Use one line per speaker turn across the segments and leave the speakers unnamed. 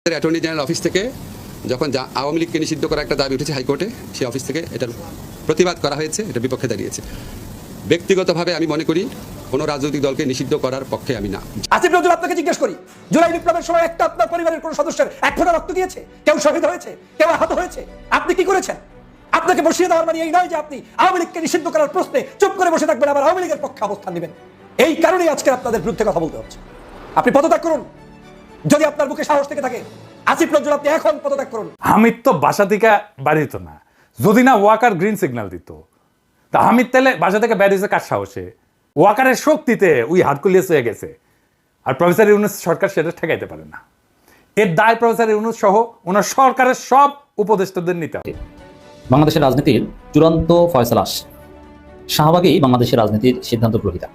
Attorney general office থেকে যখন আওয়ামী লীগকে নিষিদ্ধ করা একটা দাবি উঠেছে হাইকোর্টে, সেই অফিস থেকে এটার প্রতিবাদ করা হয়েছে, এটা বিপক্ষে দাঁড়িয়েছে। ব্যক্তিগতভাবে আমি মনে করি কোনো রাজনৈতিক দলকে নিষিদ্ধ করার পক্ষে আমি না।
আসিফ নজরুল, আপনাকে জিজ্ঞেস করি, জুলাই বিপ্লবের সময় একটা আপনার পরিবারের কোন সদস্যের এক ফোঁটা রক্ত দিয়েছে? কেউ শহীদ হয়েছে? কেউ আহত হয়েছে? আপনি কি করেছেন? আপনাকে বসিয়ে দেওয়ার মানে এই নয় যে আপনি আওয়ামী লীগকে নিষিদ্ধ করার প্রশ্নে চুপ করে বসে থাকবেন, আবার আওয়ামী লীগের পক্ষে অবস্থান নেবেন। এই কারণেই আজকে আপনাদের বিরুদ্ধে কথা বলতে হচ্ছে। আপনি পদত্যাগ করুন, যদি আপনার বুকে সাহস থেকে থাকে। আসিফ নজরুল, আপনি এখন পদত্যাগ করুন।
হামিদ তো বাসা থেকে বাড়ি দিত না, যদি না ওয়াকার গ্রিন সিগন্যাল দিত। তা হামিদ তেলে বাসা থেকে বেরিয়েছে কার সাহসে? ওয়াকারের শক্তিতে ওই হারকুলিয়াস হয়ে গেছে। আর প্রফেসর ইউনূস সরকার সেটা ঠেকাইতে পারে না। এর দায় প্রফেসর ইউনূস সহ ওনার সরকারের সব উপদেষ্টাদের নিতে হবে।
বাংলাদেশের রাজনীতির চূড়ান্ত ফয়সালা আসছে। শাহবাগেই বাংলাদেশের রাজনীতির সিদ্ধান্ত গ্রহীতা।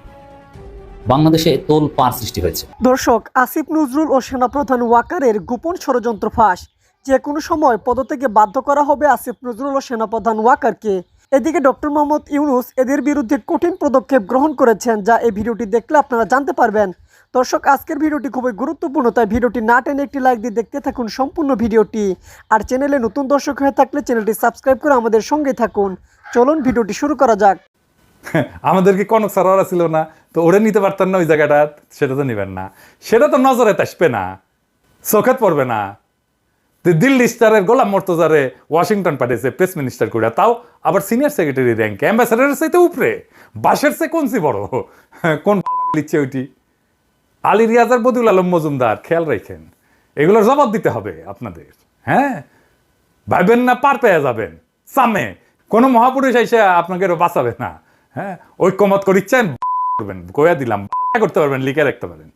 বাংলাদেশে তোলপাড় সৃষ্টি হয়েছে।
দর্শক, আসিফ নজরুল ও সেনাপ্রধান ওয়াকারের গোপন ষড়যন্ত্র ফাঁস। যে কোনো সময় পদত্যাগে বাধ্য করা হবে আসিফ নজরুল ও সেনাপ্রধান ওয়াকারকে। এদিকে ডক্টর মোহাম্মদ ইউনূস এদের বিরুদ্ধে কঠিন পদক্ষেপ গ্রহণ করেছেন, যা এই ভিডিওটি দেখলে আপনারা জানতে পারবেন। দর্শক, আজকের ভিডিওটি খুবই গুরুত্বপূর্ণ, তাই ভিডিওটি না টেনে একটি লাইক দিয়ে দেখতে থাকুন সম্পূর্ণ ভিডিওটি। আর চ্যানেলে নতুন দর্শক হয়ে থাকলে চ্যানেলটি সাবস্ক্রাইব করে আমাদের সঙ্গে থাকুন। চলুন ভিডিওটি শুরু করা যাক।
আমাদেরকে কনক সারোয়ার ছিল না, তো ওরে নিতে পারতেন না ওই জায়গাটা, সেটা তো নিবেন না, সেটা তো নজরে আসবে না, চোখে পড়বে না। দিল্লি স্টারের গোলাম মর্তজারে ওয়াশিংটন পাঠিয়েছে প্রেস মিনিস্টার করে, তাও আবার সিনিয়র সেক্রেটারি র্যাঙ্কে, অ্যাম্বাসেডারের চাইতে উপরে, বাসের চেয়ে কোনসি বড়, কোন লিখছে ওইটি? আলী রিয়াজার বদিউল আলম মজুমদার, খেয়াল রাখেন, এগুলোর জবাব দিতে হবে আপনাদের। হ্যাঁ, ভাইবেন না পার পেয়ে যাবেন সামনে, কোনো মহাপুরুষ এসে আপনাকে বাঁচাবে না। হ্যাঁ, ঐক্যমত করিচ্ছেন করবেন, কয়া দিলাম করতে পারবেন, লিখে রাখতে পারেন।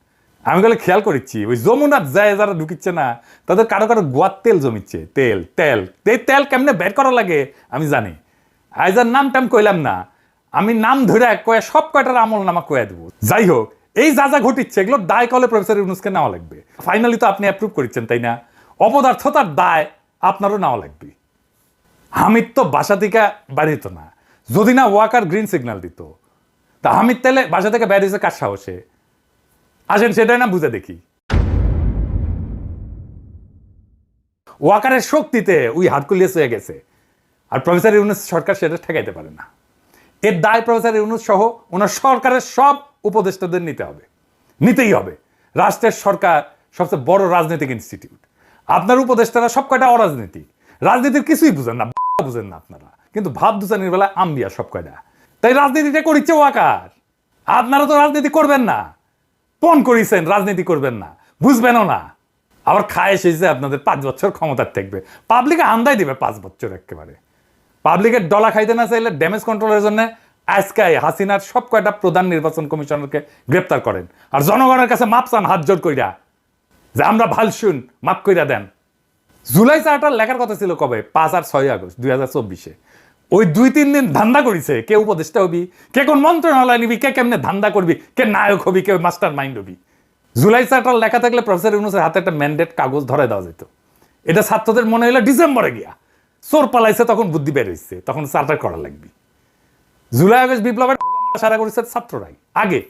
আমি গেলে খেয়াল করেছি ওই যমুনার যায় যারা ঢুকিচ্ছে না, তাদের কারো কারো গোয়ার তেল জমিচ্ছে, তেল তেল তেল কেমনে বের করা লাগে আমি জানি। আইজার নাম টাম কইলাম না, আমি নাম ধরে কয়ে সব কয়টার আমল নামা কয়ে দেবো। যাই হোক, এই যা যা ঘটিচ্ছে এগুলো দায় কলে প্রফেসর ইউনূসকে নেওয়া লাগবে। ফাইনালি তো আপনি অ্যাপ্রুভ করেছেন, তাই না? অপদার্থতার দায় আপনারও নেওয়া লাগবে। হামিদ তো বাসা থেকে বাড়ি দিত না, যদি না ওয়াকার গ্রিন সিগন্যাল দিত। তা হামিদ তেলে বাসা থেকে বেরিয়েছে কার সাহসে? আসেন সেটাই না বুঝে দেখি। ওয়াকারের শক্তিতে ওই হারকুলিয়াস হয়ে গেছে। আর প্রফেসর ইউনূস সরকার সেটা ঠেকাইতে পারে না। এর দায় প্রফেসর ইউনূস সহ ওনার সরকারের সব উপদেষ্টাদের নিতে হবে, নিতেই হবে। রাষ্ট্রের সরকার সবচেয়ে বড় রাজনৈতিক ইনস্টিটিউট। আপনার উপদেষ্টারা সব কয়টা অরাজনীতিক, রাজনীতির কিছুই বুঝেন না, বুঝেন না আপনারা, কিন্তু ভাব দুচানির বেলা আম্বিয়া সব কয়টা। তাই রাজনীতিটা করিচ্ছে ওয়াকার। আপনারা তো রাজনীতি করবেন না, পণ করিছেন রাজনীতি করবেন না, বুঝবেনও না। আবার খায় এসেছে আপনাদের 5 বছর ক্ষমতার থাকবে, পাবলিকে আন্দাই দিবে 5 বছর। একেবারে পাবলিকের ডলা খাইতে না চাইলে ড্যামেজ কন্ট্রোলের জন্য আজকে হাসিনার সব কয়টা প্রধান নির্বাচন কমিশনারকে গ্রেপ্তার করেন, আর জনগণের কাছে মাপ চান হাত জোর কইরা, যে আমরা ভাল শুন, মাপ কইরা দেন। জুলাই চার্টার লেখার কথা ছিল কবে? 5 আর 6 আগস্ট 2024। ওই 2-3 দিন ধান্দা করিছে, কে উপদেষ্টা হবি, কে কোন মন্ত্রণালয় নিবি, কে কেমনে ধান্দা করবি, কে নায়ক হবি, কে মাস্টার মাইন্ড হবি। জুলাই চার্টার লেখা থাকলে প্রফেসর ইউনূসের হাতে একটা ম্যান্ডেট কাগজ ধরে দেওয়া যেত। এটা ছাত্রদের মনে হলো ডিসেম্বরে গিয়া চোর পালাইছে, তখন বুদ্ধি বের হয়েছে, তখন চার্টার করা লাগবে। জুলাই আগস্ট বিপ্লবের সারা করেছে ছাত্ররাই আগে,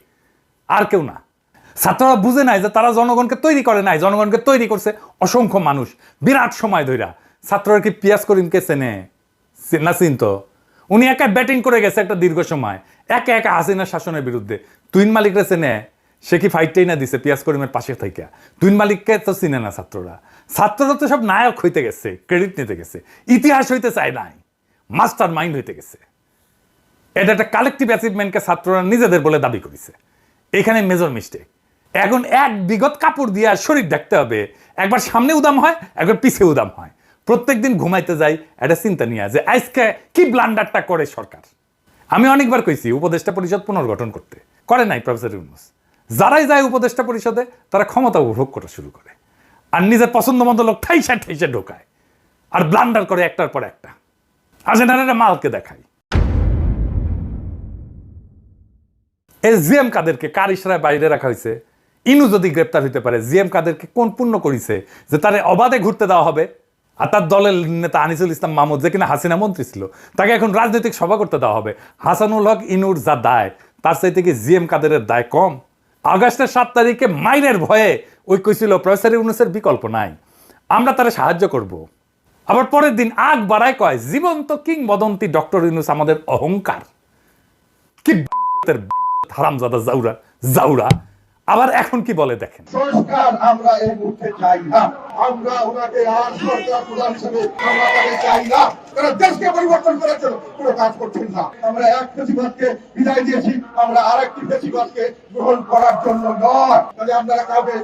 আর কেউ না। ছাত্ররা বুঝে নাই যে তারা জনগণকে তৈরি করে নাই, জনগণকে তৈরি করছে অসংখ্য মানুষ বিরাট সময় ধইরা। ছাত্ররা কি পিয়াস করিমকে চেনে না? চিনতো? উনি একা ব্যাটিং করে গেছে একটা দীর্ঘ সময়, একা একা হাসিনার শাসনের বিরুদ্ধে। তুইন মালিকরা চেনে? সে কি ফাইটটাই না দিছে পিয়াস করিমের পাশে থেকে? তুইন মালিককে তো চিনে না ছাত্ররা। ছাত্ররা তো সব নায়ক হইতে গেছে, ক্রেডিট নিতে গেছে, ইতিহাস হইতে চায় নাই, মাস্টার মাইন্ড হইতে গেছে। এটা একটা কালেকটিভ অ্যাচিভমেন্টকে ছাত্ররা নিজেদের বলে দাবি করেছে। এখানে মেজর মিস্টেক। এখন এক বিগত কাপড় দিয়ে শরীর দেখতে হবে, একবার সামনে উদাম হয়, একবার পিছিয়ে উদাম হয়। প্রত্যেকদিন ঘুমাইতে যাই একটা চিন্তা নিয়ে যে আজকে কি ব্লান্ডারটা করে সরকার। আমি অনেকবার কইছি উপদেষ্টা পরিষদ পুনর্গঠন করতে, করে নাই প্রফেসর ইউনূস। যারাই যায় উপদেষ্টা পরিষদে তারা ক্ষমতা উপভোগ করা শুরু করে, আর নিজের পছন্দ মতো লোক ঠাইসা ঠাইসা ঢোকায়, আর ব্লান্ডার করে একটার পর একটা। আসেন একটা মালকে দেখাই। জিএম কাদেরকে কার ইশারায় বাইরে রাখা হয়েছে? ইনু যদি গ্রেপ্তার হইতে পারে, জিএম কাদেরকে কোন পুণ্য করিছে যে তারে অবাধে ঘুরতে দেওয়া হবে? আর তার দলের নেতা আনিসুল ইসলাম মাহমুদ, যে কিনা হাসিনা মন্ত্রী ছিল, তাকে এখন রাজনৈতিক সভা করতে দেওয়া হবে। হাসানুল হক ইনুর যা দায়, তার চাইতে কি জিএম কাদেরের দায় কম? আগস্টের 7 তারিখে মাইনের ভয়ে ওই কইছিল প্রফেসর ইউনূসের বিকল্প নাই, আমরা তারা সাহায্য করব। আবার পরের দিন আগ বাড়ায় কয় জীবন্ত কিংবদন্তি ডক্টর ইউনূস আমাদের অহংকার। কি হারামজাদা জাউরা জাউরা। আবার এখন কি বলে দেখেন,
সংস্কার আমরা এই মুহূর্তে চাই না, আমরা ওনাকে আর সরকার প্রধান হিসেবে আমরা তাকে চাই না। তারা দেশকে পরিবর্তন করার জন্য কোনো কাজ করছেন না। আমরা এক ফেসিবাদকে বিদায় দিয়েছি, আমরা আরেকটি ফেসিবাদকে গ্রহণ করার জন্য নয়। তাহলে আপনারা কাউকে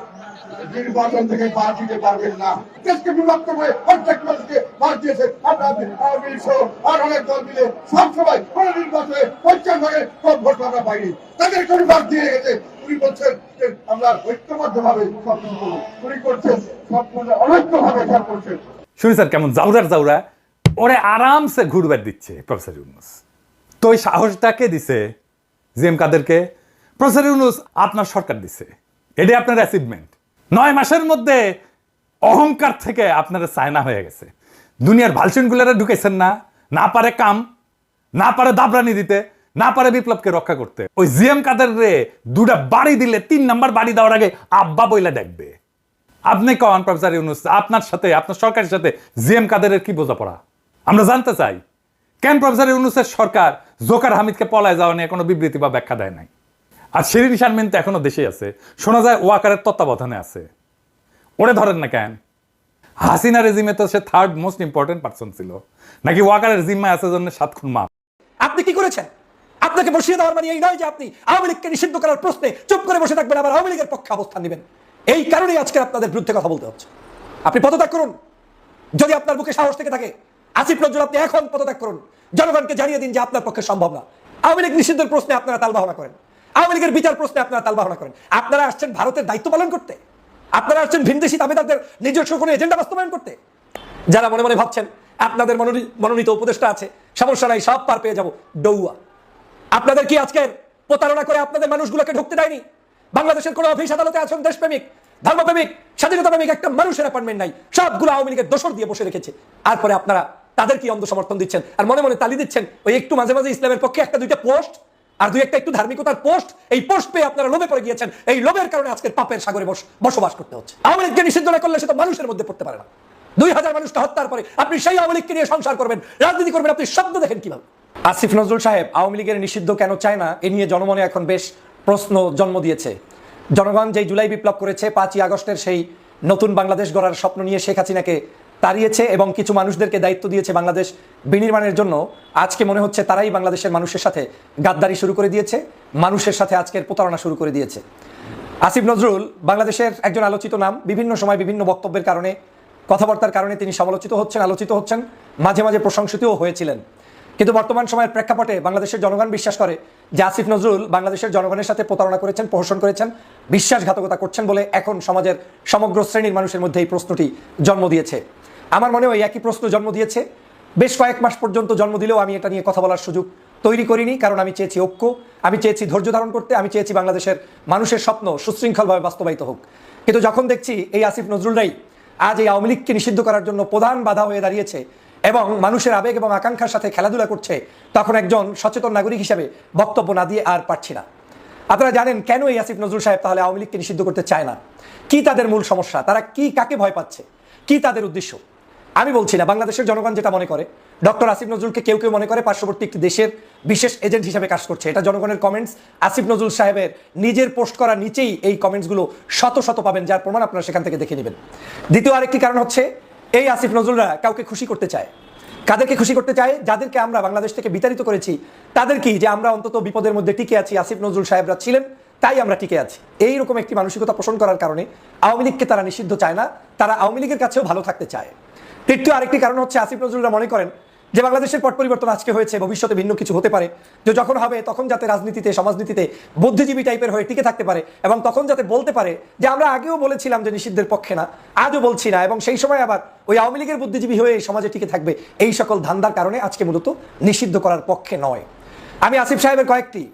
নির্বাচন থেকে বাদ দিতে পারবেন না। দেশকে বিভক্ত করে প্রত্যেক মানুষকে বাদ দিয়েছে। আমরা আওয়ামী লীগ সহ আর অনেক দল মিলে সবসময় কোনো নির্বাচনে 50 ভাগের কম ভোট আমরা পাইনি, তাদের কোনো বাদ দিয়ে গেছে। উনি বলছেন যে আমরা ঐক্যবদ্ধ ভাবে সবকিছু করবো, উনি করছেন সম্পূর্ণ অনৈক্যভাবে সব করছেন।
শুনেছেন কেমন জাউরার জাউরা ওরে আরামসে ঘুরবার দিচ্ছে প্রফেসর ইউনূস। তো ওই সাহসটাকে দিছে জিএম কাদেরকে? প্রফেসর ইউনূস আপনার সরকার দিছে, এটাই আপনার অ্যাচিভমেন্ট। 9 মাসের মধ্যে অহংকার থেকে আপনার চায়না হয়ে গেছে। দুনিয়ার ভালসিনগুলারা ঢুকেছেন না, না পারে কাম, না পারে দাবরানি দিতে, না পারে বিপ্লবকে রক্ষা করতে। ওই জিএম কাদের রে 2টা বাড়ি দিলে 3 নাম্বার বাড়ি দেওয়ার আগে আব্বা বইলা ডাকবে। আপনি কন প্রফেসর ইউনূস, আপনার সাথে আপনার সরকারের সাথে জিএম কাদেরের কি বোঝাপড়া? আমরা জানতে চাই কেন প্রফেসর ইউনূসের সরকার জোকার হামিদকে পলায় যাওয়া নিয়ে কোনো বিবৃতি বা ব্যাখ্যা দেয় নাই। আর শিরিন শারমিন তো এখনো দেশে আছে, শোনা যায় ওয়াকারের তত্ত্বাবধানে আছে। ওরে ধরেন না কেন? হাসিনা রেজিমে তো সে 3rd মোস্ট ইম্পর্টেন্ট পারসন ছিল, নাকি ওয়াকারের জিম্মায় আছে জন্য 7 খুন মাপ?
আপনি কি করেছেন? আপনাকে বসিয়ে দেওয়ার মানে এই নয় যে আপনি আওয়ামী লীগকে নিষিদ্ধ করার প্রশ্নে চুপ করে বসে থাকবেন, আবার আওয়ামী লীগের পক্ষে অবস্থান নেবেন। এই কারণেই আজকে আপনাদের বিরুদ্ধে কথা বলতে হচ্ছে। আপনি পদত্যাগ করুন, যদি আপনার বুকে সাহস থেকে থাকে। আসিফ নজরুল, আপনি এখন পদত্যাগ করুন, জনগণকে জানিয়ে দিন যে আপনার পক্ষে সম্ভব না। আওয়ামী লীগ নিষিদ্ধের প্রশ্নে আপনারা তালবাহনা করেন, আওয়ামী লীগের বিচার প্রশ্নে আপনারা তালবাহনা করেন। আপনারা আসছেন ভারতের দায়িত্ব পালন করতে, আপনারা আসছেন ভিনদেশী দাবিদারদের নিজস্ব কোনো এজেন্ডা বাস্তবায়ন করতে। যারা মনে মনে ভাবছেন আপনাদের মনোনীত উপদেষ্টা আছে, সমস্যা নাই, সব পার পেয়ে যাব, ডৌয়া। আপনাদের কি আজকের প্রতারণা করে আপনাদের মানুষগুলোকে ঢুকতে দেয়নি? বাংলাদেশের কোনো অফিস আদালতে আছেন দেশপ্রেমিক, ধর্মপ্রেমিক, স্বাধীনতা প্রেমিক একটা মানুষের অ্যাপয়েন্টমেন্ট নাই, সবগুলো আওয়ামী লীগের দোসর দিয়ে বসে রেখেছে। আর পরে আপনারা তাদের কি অন্ধ সমর্থন দিচ্ছেন আর মনে মনে তালি দিচ্ছেন। ওই একটু মাঝে মাঝে ইসলামের পক্ষে 1-2টা পোস্ট আর 2-1টা একটু ধার্মিকতার পোস্ট, এই পোস্ট পেয়ে আপনারা লোভে পড়ে গিয়েছেন। এই লোভের কারণে আজকের পাপের সাগরে বসবাস করতে হচ্ছে। আওয়ামী লীগকে নিষিদ্ধ না করলে সে তো মানুষের মধ্যে পড়তে পারে না। 2000 মানুষকে হত্যার পরে আপনি সেই আওয়ামী লীগকে নিয়ে সংসার করবেন, রাজনীতি করবেন, আপনি শব্দ দেখেন কিভাবে? আসিফ নজরুল সাহেব আওয়ামী লীগের নিষিদ্ধ কেন চায় না, এ নিয়ে জনমনে এখন বেশ প্রশ্ন জন্ম দিয়েছে। জনগণ যেই জুলাই বিপ্লব করেছে, 5ই আগস্টের সেই নতুন বাংলাদেশ গড়ার স্বপ্ন নিয়ে শেখ হাসিনাকে তাড়িয়েছে এবং কিছু মানুষদেরকে দায়িত্ব দিয়েছে বাংলাদেশ বিনির্মাণের জন্য। আজকে মনে হচ্ছে তারাই বাংলাদেশের মানুষের সাথে গাদ্দারি শুরু করে দিয়েছে, মানুষের সাথে আজকের প্রতারণা শুরু করে দিয়েছে। আসিফ নজরুল বাংলাদেশের একজন আলোচিত নাম, বিভিন্ন সময় বিভিন্ন বক্তব্যের কারণে, কথাবার্তার কারণে তিনি সমালোচিত হচ্ছেন, আলোচিত হচ্ছেন, মাঝে মাঝে প্রশংসিতও হয়েছিলেন। কিন্তু বর্তমান সময়ের প্রেক্ষাপটে বাংলাদেশের জনগণ বিশ্বাস করে যে আসিফ নজরুল বাংলাদেশের জনগণের সাথে প্রতারণা করেছেন, প্রহসন করেছেন, বিশ্বাসঘাতকতা করছেন বলে এখন সমাজের সমগ্র শ্রেণীর মানুষের মধ্যে এই প্রশ্নটি জন্ম দিয়েছে। আমার মনে হয় একই প্রশ্ন জন্ম দিয়েছে, বেশ কয়েক মাস পর্যন্ত জন্ম দিলেও আমি এটা নিয়ে কথা বলার সুযোগ তৈরি করিনি, কারণ আমি চেয়েছি ঐক্য, আমি চেয়েছি ধৈর্য ধারণ করতে, আমি চেয়েছি বাংলাদেশের মানুষের স্বপ্ন সুশৃঙ্খলভাবে বাস্তবায়িত হোক। কিন্তু যখন দেখছি এই আসিফ নজরুলরাই আজ এই আওয়ামী লীগকে নিষিদ্ধ করার জন্য প্রধান বাধা হয়ে দাঁড়িয়েছে এবং মানুষের আবেগ এবং আকাঙ্ক্ষার সাথে খেলাধুলা করছে, তখন একজন সচেতন নাগরিক হিসেবে বক্তব্য না দিয়ে আর পারছি না। আপনারা জানেন কেন এই আসিফ নজরুল সাহেব তাহলে আওয়ামী লীগকে নিষিদ্ধ করতে চায় না? কি তাদের মূল সমস্যা? তারা কি কাকে ভয় পাচ্ছে? কি তাদের উদ্দেশ্য? আমি বলছি না, বাংলাদেশের জনগণ যেটা মনে করে, ডক্টর আসিফ নজরুলকে কেউ কেউ মনে করে পার্শ্ববর্তী একটি দেশের বিশেষ এজেন্ট হিসেবে কাজ করছে। এটা জনগণের কমেন্টস। আসিফ নজরুল সাহেবের নিজের পোস্ট করা নিচেই এই কমেন্টসগুলো শত শত পাবেন, যার প্রমাণ আপনারা সেখান থেকে দেখে নেবেন। দ্বিতীয় আরেকটি কারণ হচ্ছে এই আসিফ নজরুলরা কাউকে খুশি করতে চায়। কাদেরকে খুশি করতে চায়? যাদেরকে আমরা বাংলাদেশ থেকে বিতাড়িত করেছি তাদের কি, যে আমরা অন্তত বিপদের মধ্যে টিকে আছি, আসিফ নজরুল সাহেবরা ছিলেন তাই আমরা টিকে আছি। এইরকম একটি মানসিকতা পোষণ করার কারণে আওয়ামী লীগকে তারা নিষিদ্ধ চায় না, তারা আওয়ামী লীগের কাছেও ভালো থাকতে চায়। তৃতীয় আরেকটি কারণ হচ্ছে আসিফ নজরুলরা মনে করেন যে বাংলাদেশের পট পরিবর্তন আজকে হয়েছে, ভবিষ্যতে ভিন্ন কিছু হতে পারে, যে যখন হবে তখন যাতে রাজনীতিতে, সমাজনীতিতে বুদ্ধিজীবী টাইপের হয়ে টিকে থাকতে পারে এবং তখন যাতে বলতে পারে যে আমরা আগেও বলেছিলাম যে নিষিদ্ধের পক্ষে না, আজও বলছি না, এবং সেই সময় আবার ওই আওয়ামী লীগের বুদ্ধিজীবী হয়ে সমাজে টিকে থাকবে। এই সকল ধান্দার কারণে আজকে মূলত নিষিদ্ধ করার পক্ষে নয়। আমি আসিফ সাহেবের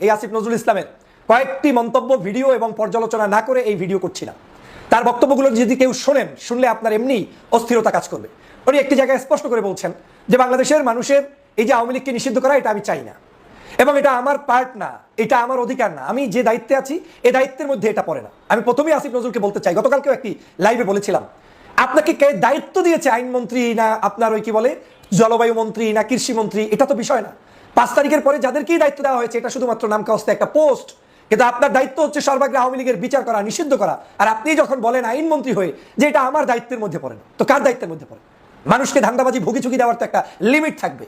এই আসিফ নজরুল ইসলামের কয়েকটি মন্তব্য, ভিডিও এবং পর্যালোচনা না করে এই ভিডিও করছি না। তার বক্তব্যগুলো যদি কেউ শুনলে আপনার এমনি অস্থিরতা কাজ করবে। উনি একটি জায়গায় স্পষ্ট করে বলছেন যে বাংলাদেশের মানুষের এই যে আওয়ামী লীগকে নিষিদ্ধ করা, এটা আমি চাই না এবং এটা আমার পার্ট না, এটা আমার অধিকার না, আমি যে দায়িত্বে আছি এই দায়িত্বের মধ্যে এটা পড়ে না। আমি প্রথমেই আসিফ নজরুলকে বলতে চাই, গতকালকেও একটি লাইভে বলেছিলাম, আপনাকে কে দায়িত্ব দিয়েছে, আইনমন্ত্রী না আপনার ওই কি বলে জলবায়ু মন্ত্রী না কৃষি মন্ত্রী, এটা তো বিষয় না। 5 তারিখের পরে যাদেরকেই দায়িত্ব দেওয়া হয়েছে এটা শুধুমাত্র নামকাওস্তে একটা পোস্ট, কিন্তু আপনার দায়িত্ব হচ্ছে সর্বাগ্রে আওয়ামী লীগের বিচার করা, নিষিদ্ধ করা। আর আপনি যখন বলেন আইনমন্ত্রী হয়ে যে এটা আমার দায়িত্বের মধ্যে পড়ে না, তো কার দায়িত্বের মধ্যে পড়ে? মানুষকে ধান্দাবাজি ভুগিচুগি দেওয়ার তো একটা লিমিট থাকবে।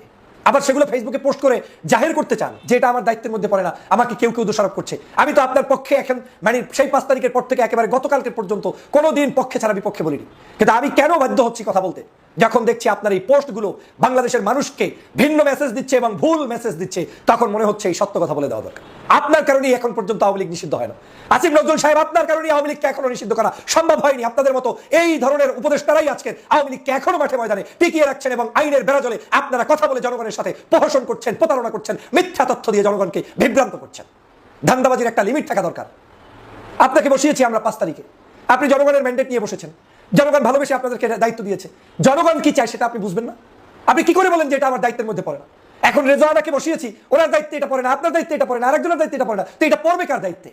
আবার সেগুলো ফেসবুকে পোস্ট করে জাহির করতে চান যে এটা আমার দায়িত্বের মধ্যে পড়ে না, আমাকে কেউ কেউ দোষারোপ করছে। আমি তো আপনার পক্ষে এখন মানে সেই 5 তারিখের পর থেকে একেবারে গতকালকে পর্যন্ত কোনোদিন পক্ষে ছাড়া বিপক্ষে বলিনি, কিন্তু আমি কেন বাধ্য হচ্ছি কথা বলতে যখন দেখছি আপনার এই পোস্টগুলো বাংলাদেশের মানুষকে ভিন্ন মেসেজ দিচ্ছে এবং ভুল মেসেজ দিচ্ছে, তখন মনে হচ্ছে এই সত্য কথা বলে দেওয়া দরকার। আপনার কারণেই এখন পর্যন্ত আওয়ামী লীগ নিষিদ্ধ হয় না। আসিফ নজরুল সাহেব, আপনার কারণেই আওয়ামী লীগকে এখনো নিষিদ্ধ করা সম্ভব হয়নি। আপনাদের মতো এই ধরনের উপদেষ্টারাই আজকে আওয়ামী লীগকে এখনো মাঠে ময়দানে টিকিয়ে রাখছেন এবং আইনের বেড়াজলে আপনারা কথা বলে জনগণের সাথে প্রহসন করছেন, প্রতারণা করছেন, মিথ্যা তথ্য দিয়ে জনগণকে বিভ্রান্ত করছেন। ধান্দাবাজির একটা লিমিট থাকা দরকার। আপনাকে বসিয়েছি আমরা 5 তারিখে, আপনি জনগণের ম্যান্ডেট নিয়ে বসেছেন, জনগণ ভালোবেসে আপনাদেরকে দায়িত্ব দিয়েছে। জনগণ কি চায় সেটা আপনি বুঝবেন না? আপনি কি করে বলেন যে এটা আমার দায়িত্বের মধ্যে পড়ে না? এখন রেজওয়ানাকে বসিয়েছি, ওনার দায়িত্বে এটা পড়ে না, আপনার দায়িত্বে এটা পড়ে না, আরেকজনের দায়িত্বে এটা পড়ে না, তো এটা পড়বে কার দায়িত্বে?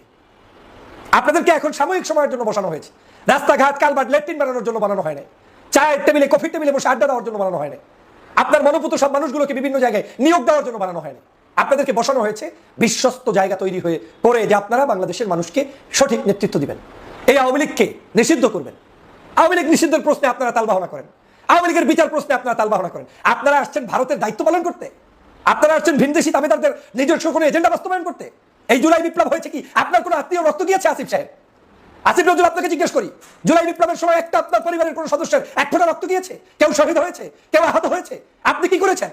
আপনাদেরকে এখন সাময়িক সময়ের জন্য বসানো হয়েছে। রাস্তাঘাট, কালভার্ট, ল্যাট্রিন বানানোর জন্য বানানো হয় না, চায়ের টেবিলে, কফির টেবিলে বসে আড্ডা দেওয়ার জন্য বানানো হয় না, আপনার মনোপুত সব মানুষগুলোকে বিভিন্ন জায়গায় নিয়োগ দেওয়ার জন্য বানানো হয় না। আপনাদেরকে বসানো হয়েছে বিশ্বস্ত জায়গা তৈরি হয়ে করে যে আপনারা বাংলাদেশের মানুষকে সঠিক নেতৃত্ব দিবেন, এই আওয়ামী লীগকে নিষিদ্ধ করবেন। আওয়ামী লীগ নিষিদ্ধের প্রশ্নে আপনারা তালবাহনা করেন, আওয়ামী লীগের বিচার প্রশ্নে আপনারা তালবাহনা করেন। আপনারা আসছেন ভারতের দায়িত্ব পালন করতে, আপনারা আসছেন ভিনদেশী দাবিদারদের নিজস্ব কোনো এজেন্ডা বাস্তবায়ন করতে। এই জুলাই বিপ্লব হয়েছে কি আপনার কোনো আত্মীয় রক্ত দিয়েছে? আসিফ সাহেব, আসিফ নজরুল, আপনাকে জিজ্ঞেস করি, জুলাই বিপ্লবের সময় একটা আপনার পরিবারের কোনো সদস্যের 1 ফোঁটা রক্ত দিয়েছে? কেউ শহীদ হয়েছে, কেউ আহত হয়েছে? আপনি কি করেছেন?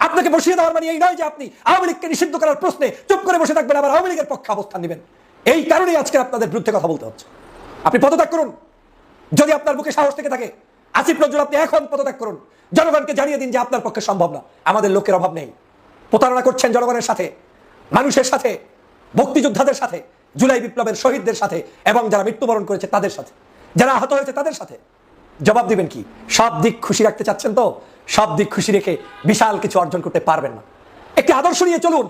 আপনাকে বসিয়ে দেওয়ার মানে এই নয় যে আপনি আওয়ামী লীগকে নিষিদ্ধ করার প্রশ্নে চুপ করে বসে থাকবেন, আবার আওয়ামী লীগের পক্ষে অবস্থান নেবেন। এই কারণেই আজকে আপনাদের বিরুদ্ধে কথা বলতে হচ্ছে। আপনি পদত্যাগ করুন যদি আপনার বুকে সাহস থেকে থাকে। আসিফ নজরুল, আপনি এখন পদত্যাগ করুন, জনগণকে জানিয়ে দিন যে আপনার পক্ষে সম্ভব না। আমাদের লোকের অভাব নেই, প্রতারণা করছেন জনগণের সাথে, মানুষের সাথে, মুক্তিযোদ্ধাদের সাথে, জুলাই বিপ্লবের শহীদদের সাথে, এবং যারা মৃত্যুবরণ করেছে তাদের সাথে, যারা আহত হয়েছে তাদের সাথে। জবাব দিবেন কি? সব দিক খুশি রাখতে চাচ্ছেন তো সব দিক খুশি রেখে বিশাল কিছু অর্জন করতে পারবেন না। একটি আদর্শ নিয়ে চলুন।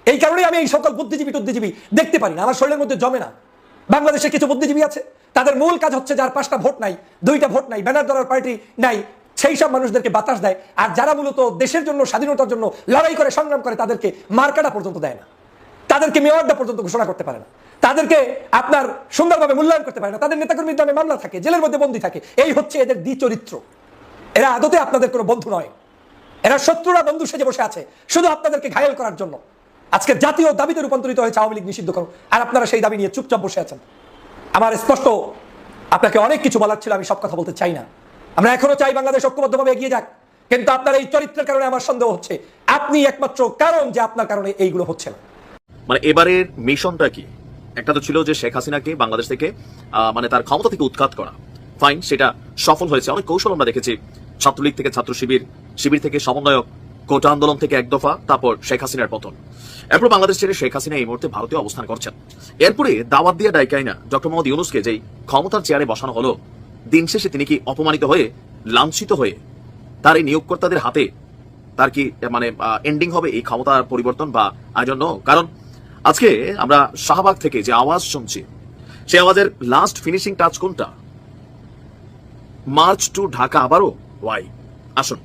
এই কারণেই আমি এই সকল বুদ্ধিজীবী টুদ্ধিজীবী দেখতে পারি না, আমার শরীরের মধ্যে জমে না। বাংলাদেশে কিছু বুদ্ধিজীবী আছে, তাদের মূল কাজ হচ্ছে যার 5টা ভোট নাই, 2টা ভোট নাই, ব্যানার ধরার পার্টি নাই, সেই সব মানুষদেরকে বাতাস দেয়। আর যারা মূলত দেশের জন্য, স্বাধীনতার জন্য লড়াই করে, সংগ্রাম করে, তাদেরকে মার্কাটা পর্যন্ত দেয় না, তাদেরকে মেয়রটা পর্যন্ত ঘোষণা করতে পারে না, তাদেরকে আপনার সুন্দরভাবে মূল্যায়ন করতে পারে না, তাদের নেতাকর্মীর নামে মামলা থাকে, জেলের মধ্যে বন্দী থাকে। এই হচ্ছে এদের দ্বিচরিত্র। এরা আদতে আপনাদের কোনো বন্ধু নয়, এরা শত্রুরা বন্ধু সেজে বসে আছে শুধু আপনাদেরকে ঘায়েল করার জন্য। আজকে জাতীয় দাবিতে রূপান্তরিত হয়েছে আওয়ামী লীগ নিষিদ্ধ করুন, আর আপনারা সেই দাবি নিয়ে চুপচাপ বসে আছেন। আমার স্পষ্ট আপনাকে অনেক কিছু বলার ছিল, আমি সব কথা বলতে চাই না। আমরা এখনো চাই বাংলাদেশ ঐক্যবদ্ধভাবে এগিয়ে যাক, কিন্তু আপনার এই চরিত্রের কারণে আমার সন্দেহ হচ্ছে আপনি একমাত্র কারণ যে আপনার কারণে এইগুলো হচ্ছে না।
মানে এবারের মিশনটা কি? একটা তো ছিল যে শেখ হাসিনাকে বাংলাদেশ থেকে মানে তার ক্ষমতা থেকে উৎখাত করা, ফাইন, সেটা সফল হয়েছে। অনেক কৌশল আমরা দেখেছি, ছাত্রলীগ থেকে ছাত্র শিবির, শিবির থেকে সমন্বয়ক, কোটা আন্দোলন থেকে 1 দফা, তারপর শেখ হাসিনার পতন। এরপর বাংলাদেশ ছেড়ে শেখ হাসিনা এই মুহূর্তে ভারতে অবস্থান করছেন। এরপরে দাওয়াত দিয়ে ডাইকাই না ডক্টর মোহাম্মদ ইউনূসকে যেই ক্ষমতার চেয়ারে বসানো হলো, দিন শেষে তিনি কি অপমানিত হয়ে, লাঞ্ছিত হয়ে তার এই নিয়োগকর্তাদের হাতে তার কি মানে এন্ডিং হবে এই ক্ষমতার পরিবর্তন? বা আই ডোন্ট নো। কারণ আজকে আমরা শাহবাগ থেকে যে আওয়াজ শুনছি, সেই আওয়াজের লাস্ট ফিনিশিং টাচ কোনটা? মার্চ টু ঢাকা আবারও ওয়াই? আসুন,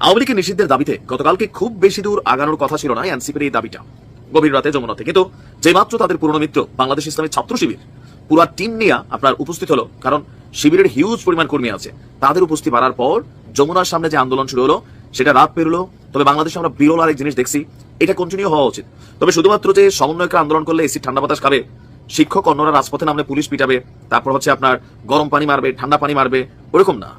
আওয়ামী লীগের নিষিদ্ধের দাবিতে গতকালকে খুব বেশি দূর আগানোর কথা ছিল না এনসিপির এই দাবিটা, গভীর রাতে যমুনাতে। কিন্তু যে মাত্র তাদের পুরনো মিত্র বাংলাদেশ ইসলামী ছাত্র শিবির পুরা টিম নিয়ে আপনার উপস্থিত হলো, কারণ শিবিরের হিউজ পরিমাণ কর্মী আছে, তাদের উপস্থিত বাড়ার পর যমুনার সামনে যে আন্দোলন শুরু হলো সেটা রাত পেরোলো। তবে বাংলাদেশে আমরা বিরল আরেক জিনিস দেখছি, এটা কন্টিনিউ হওয়া উচিত। তবে শুধুমাত্র যে সমন্বয়করা আন্দোলন করলে এসি ঠান্ডা বাতাস খাবে, শিক্ষক অন্যরা রাজপথে নামলে পুলিশ পিটাবে, তারপর হচ্ছে আপনার গরম পানি মারবে, ঠান্ডা পানি মারবে, ওরকম না।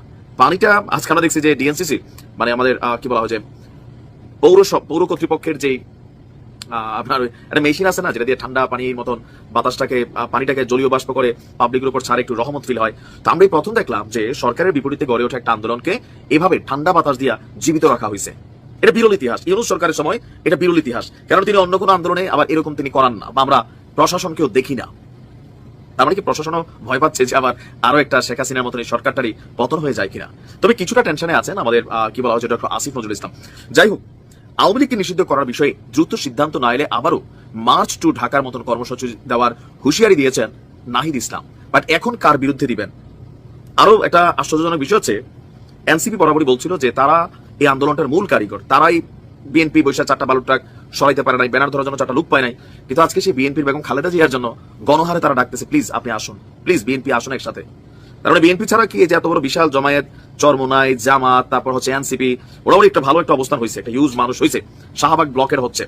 পানিটা আজকে আমরা দেখছি যে ডিএনসিসি মানে আমাদের কি বলা হয় যে পৌর কর্তৃপক্ষের যে আপনার একটা মেশিন আছে না, যেটা দিয়ে ঠান্ডা পানির মতন বাতাসটাকে, পানিটাকে জলীয় বাষ্প করে পাবলিকের উপর ছাড়ে, একটু রহমত ফিল হয়। তো আমরা প্রথম দেখলাম যে সরকারের বিপরীতে গড়ে ওঠা একটা আন্দোলনকে এভাবে ঠান্ডা বাতাস দিয়া জীবিত রাখা হয়েছে। এটা বিরল ইতিহাস, ইউনূস সরকারের সময় এটা বিরল ইতিহাস। কারণ তিনি অন্য কোনো আন্দোলনে আবার এরকম তিনি করান না, বা আমরা প্রশাসনকেও দেখি না। তার মানে কি প্রশাসনও ভয় পাচ্ছে যে আবার আরো একটা শেখ হাসিনার মতন এই সরকারটারই পতন হয়ে যায় কিনা। তবে কিছুটা টেনশনে আছেন আমাদের কি বলা হচ্ছে ডক্টর আসিফ নজরুল ইসলাম। যাই হোক, আওয়ামী লীগকে নিষিদ্ধ করার বিষয়ে দ্রুত সিদ্ধান্ত না এলে আবারও মার্চ টু ঢাকার মতন কর্মসূচি দেওয়ার হুঁশিয়ারি দিয়েছেন নাহিদ ইসলাম। বাট এখন কার বিরুদ্ধে দিবেন? আরো একটা আশ্চর্যজনক বিষয় হচ্ছে এনসিপি বরাবরই বলছিল যে তারা এই আন্দোলনটার মূল কারিগর, তারাই বিএনপি বৈশা 4টা বালুর ট্রাক সরাইতে পারে নাই, ব্যানার ধরার জন্য 4টা লোক পায় নাই, কিন্তু আজকে সেই বিএনপির বেগম খালেদা জিয়ার জন্য গণহারে তারা ডাকতেছে, প্লিজ আপনি আসুন, প্লিজ বিএনপি আসুন একসাথে। তার মানে বিএনপি ছাড়া কি এই যে এত বড় বিশাল জমায়েত, চরমোনাই, জামাত, তারপর হচ্ছে এনসিপি, ওরাও একটা ভালো একটা অবস্থান হয়েছে, একটা হিউজ মানুষ হয়েছে, শাহবাগ ব্লকের হচ্ছে।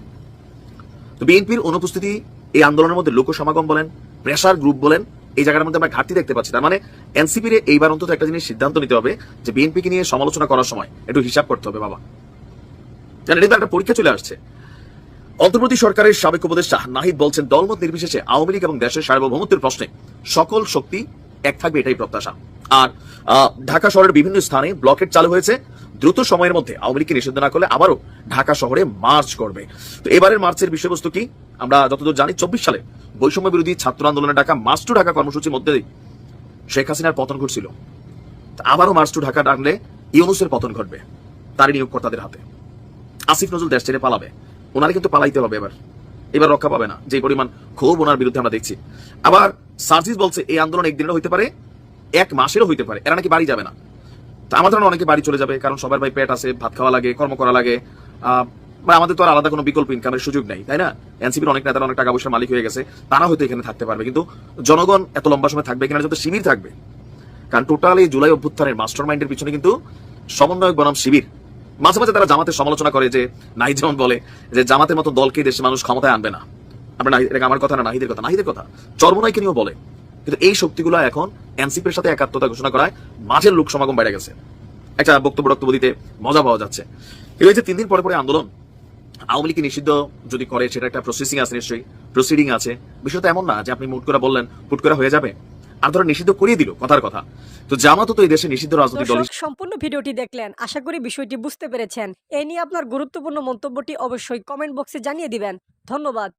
তো বিএনপির অনুপস্থিতি এই আন্দোলনের মধ্যে লোক সমাগম বলেন, প্রেসার গ্রুপ বলেন, এই জায়গার মধ্যে আমরা ঘাটতি দেখতে পাচ্ছি। তার মানে এনসিপির এইবার অন্তত একটা জিনিস সিদ্ধান্ত নিতে হবে যে বিএনপিকে নিয়ে সমালোচনা করার সময় একটু হিসাব করতে হবে বাবা, জানেন এটা একটা পরীক্ষা চলে আসছে। অন্তর্বর্তী সরকারের সাবেক উপদেষ্টা নাহিদ বলছেন, দলমত নির্বিশেষে আওয়ামী লীগ এবং দেশের সার্বভৌমত্বের প্রশ্নে সকল শক্তি এক থাকবে, এটাই প্রত্যাশা। আর ঢাকা শহরের বিভিন্ন স্থানে ব্লকেট চালু হয়েছে, দ্রুত সময়ের মধ্যে আওয়ামী লীগকে নিষিদ্ধ না করলে আবারও ঢাকা শহরে মার্চ করবে। তো এবারের মার্চের বিষয়বস্তু কি আমরা যতদূর জানি, 24 সালে বৈষম্য বিরোধী ছাত্র আন্দোলনের ডাকা মার্চ টু ঢাকা কর্মসূচির মধ্যে শেখ হাসিনার পতন ঘটছিল। আবারও মার্চ টু ঢাকা ডাকলে ইউনূসের পতন ঘটবে, তারই নিয়োগকর্তাদের হাতে। আসিফ নজরুল দেশ ছেড়ে পালাবে, ওনারে কিন্তু পালাইতে হবে, এবার রক্ষা পাবে না, যে পরিমাণ ক্ষোভ ওনার বিরুদ্ধে আমরা দেখছি। আবার সার্জিস বলছে এই আন্দোলন একদিনেরও হইতে পারে, 1 মাসেরও হইতে পারে, এরা নাকি বাড়ি যাবে না। তো আমাদের অনেকে বাড়ি চলে যাবে, কারণ সবার ভাই পেট আছে, ভাত খাওয়া লাগে, কর্ম করা লাগে, আমাদের তো আর আলাদা কোনো বিকল্প ইনকামের সুযোগ নেই, তাই না? এনসিপির অনেক নেতারা অনেক টাকা পয়সার মালিক হয়ে গেছে, তারা হয়তো এখানে থাকতে পারবে, কিন্তু জনগণ এত লম্বা সময় থাকবে কিনা, যত শিবির থাকবে। কারণ টোটাল এই জুলাই অভ্যুত্থানের মাস্টার মাইন্ডের পিছনে কিন্তু সমন্বয়ক বনাম শিবির। মাঝে মাঝে তারা জামাতের সমালোচনা করে, যে নাহিদ যেমন বলে যে জামাতের মতো দলকে দেশে মানুষ ক্ষমতায় আনবে না। আমরা আমার কথা না, নাহিদের কথা চরমোনাইকে নিয়েও বলে। কিন্তু এই শক্তিগুলো এখন এনসিপির সাথে একাত্মতা ঘোষণা করায় মাঝের লোক সমাগম বেড়ে গেছে, একটা বক্তব্য দিতে মজা পাওয়া যাচ্ছে। এই যে 3 দিন পরে পরে আন্দোলন, আওয়ামী লীগকে নিষিদ্ধ যদি করে সেটা একটা প্রসেসিং আছে, নিশ্চয়ই প্রসিডিং আছে। বিষয়টা এমন না যে আপনি মুট করে বললেন পুট করে হয়ে যাবে, আর ধরো নিষিদ্ধ করিয়ে দিল, কথার কথা। তো জামাতও তো এই দেশে নিষিদ্ধ রাজনৈতিক দল।
দর্শক, সম্পূর্ণ ভিডিওটি দেখলেন, আশা করি বিষয়টি বুঝতে পেরেছেন। এই নিয়ে আপনার গুরুত্বপূর্ণ মন্তব্যটি অবশ্যই কমেন্ট বক্সে জানিয়ে দিবেন। ধন্যবাদ।